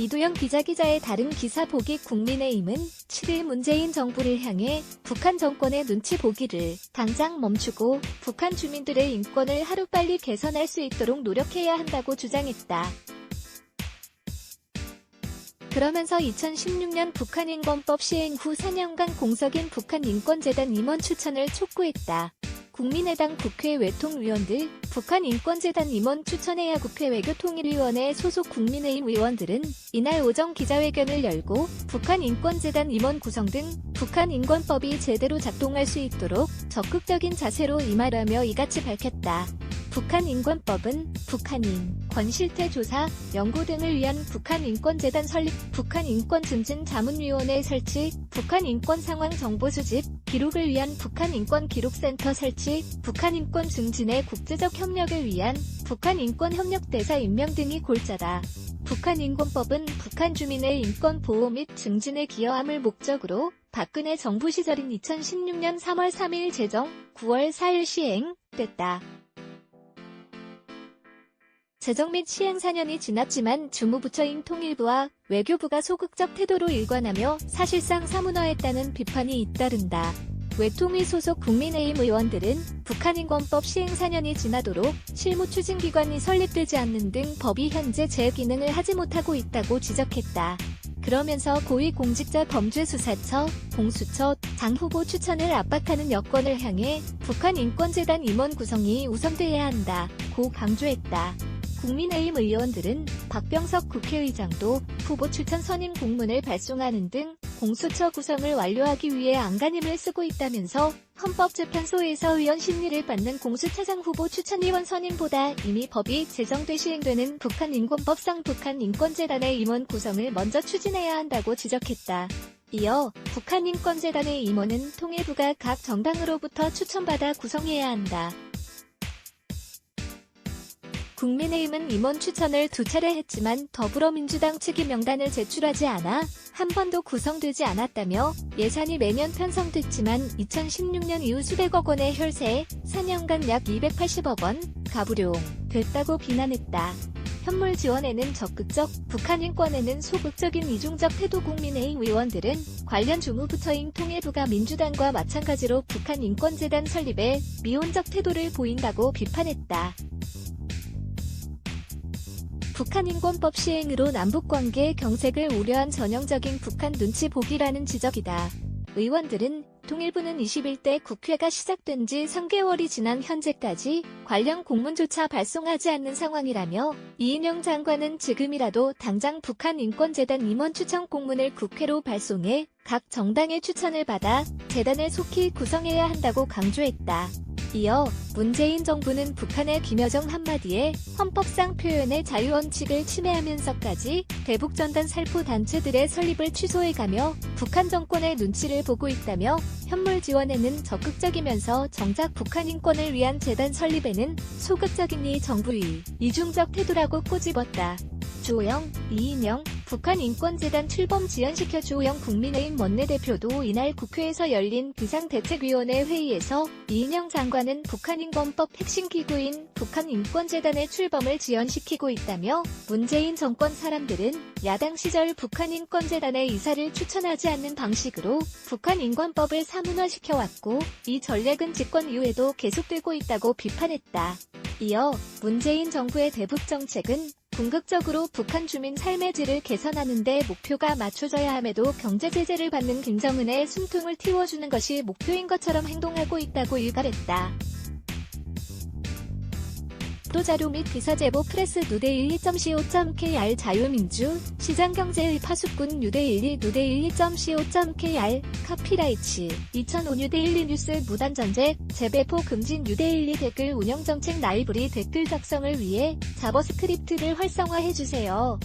이도영 기자의 다른 기사 보기. 국민의힘은 7일 문재인 정부를 향해 북한 정권의 눈치 보기를 당장 멈추고 북한 주민들의 인권을 하루빨리 개선할 수 있도록 노력해야 한다고 주장했다. 그러면서 2016년 북한인권법 시행 후 4년간 공석인 북한인권재단 임원 추천을 촉구했다. 국민의당 국회 외통위원들, 북한인권재단 임원 추천해야 국회 외교통일위원회 소속 국민의힘 의원들은 이날 오전 기자회견을 열고 북한인권재단 임원 구성 등 북한인권법이 제대로 작동할 수 있도록 적극적인 자세로 임하라며 이같이 밝혔다. 북한인권법은 북한인, 권실태 조사, 연구 등을 위한 북한인권재단 설립, 북한인권증진자문위원회 설치, 북한인권상황정보수집, 기록을 위한 북한인권기록센터 설치, 북한인권 증진의 국제적 협력을 위한 북한인권협력대사 임명 등이 골자다. 북한인권법은 북한 주민의 인권 보호 및 증진에 기여함을 목적으로 박근혜 정부 시절인 2016년 3월 3일 제정, 9월 4일 시행됐다. 제정 및 시행 4년이 지났지만 주무부처인 통일부와 외교부가 소극적 태도로 일관하며 사실상 사문화했다는 비판이 잇따른다. 외통위 소속 국민의힘 의원들은 북한인권법 시행 4년이 지나도록 실무추진기관이 설립되지 않는 등 법이 현재 제 기능을 하지 못하고 있다고 지적했다. 그러면서 고위공직자범죄수사처, 공수처, 당 후보 추천을 압박하는 여권을 향해 북한인권재단 임원 구성이 우선돼야 한다고 강조했다. 국민의힘 의원들은 박병석 국회의장도 후보 추천 선임 공문을 발송하는 등 공수처 구성을 완료하기 위해 안간힘을 쓰고 있다면서 헌법재판소에서 의원 심리를 받는 공수처장 후보 추천위원 선임보다 이미 법이 제정돼 시행되는 북한인권법상 북한인권재단의 임원 구성을 먼저 추진해야 한다고 지적했다. 이어 북한인권재단의 임원은 통일부가 각 정당으로부터 추천받아 구성해야 한다. 국민의힘은 임원 추천을 2차례 했지만 더불어민주당 측이 명단을 제출하지 않아 한 번도 구성되지 않았다며 예산이 매년 편성됐지만 2016년 이후 수백억 원의 혈세, 4년간 약 280억 원 가불용 됐다고 비난했다. 현물 지원에는 적극적, 북한 인권에는 소극적인 이중적 태도. 국민의힘 의원들은 관련 주무부처인 통일부가 민주당과 마찬가지로 북한인권재단 설립에 미온적 태도를 보인다고 비판했다. 북한인권법 시행으로 남북관계 경색을 우려한 전형적인 북한 눈치 보기라는 지적이다. 의원들은 통일부는 21대 국회가 시작된 지 3개월이 지난 현재까지 관련 공문조차 발송하지 않는 상황이라며 이인영 장관은 지금이라도 당장 북한인권재단 임원 추천 공문을 국회로 발송해 각 정당의 추천을 받아 재단을 속히 구성해야 한다고 강조했다. 이어 문재인 정부는 북한의 김여정 한마디에 헌법상 표현의 자유 원칙을 침해하면서까지 대북전단 살포 단체들의 설립을 취소해가며 북한 정권의 눈치를 보고 있다며 현물 지원에는 적극적이면서 정작 북한 인권을 위한 재단 설립에는 소극적인 이 정부의 이중적 태도라고 꼬집었다. 주호영, 이인영, 북한인권재단 출범 지연시켜. 주호영 국민의힘 원내대표도 이날 국회에서 열린 비상대책위원회 회의에서 이인영 장관은 북한인권법 핵심 기구인 북한인권재단의 출범을 지연시키고 있다며 문재인 정권 사람들은 야당 시절 북한인권재단의 이사를 추천하지 않는 방식으로 북한인권법을 사문화시켜왔고 이 전략은 집권 이후에도 계속되고 있다고 비판했다. 이어 문재인 정부의 대북 정책은 궁극적으로 북한 주민 삶의 질을 개선하는 데 목표가 맞춰져야 함에도 경제 제재를 받는 김정은의 숨통을 틔워주는 것이 목표인 것처럼 행동하고 있다고 일갈했다. 보도자료 및 기사제보 프레스 nu대12.co.kr 자유민주, 시장경제의 파수꾼 nu대12 nu대12.co.kr 카피라이츠, 2005 nu대12 뉴스 무단전제, 재배포 금지 nu대12 댓글 운영정책 라이브리 댓글 작성을 위해 자버스크립트를 활성화해주세요.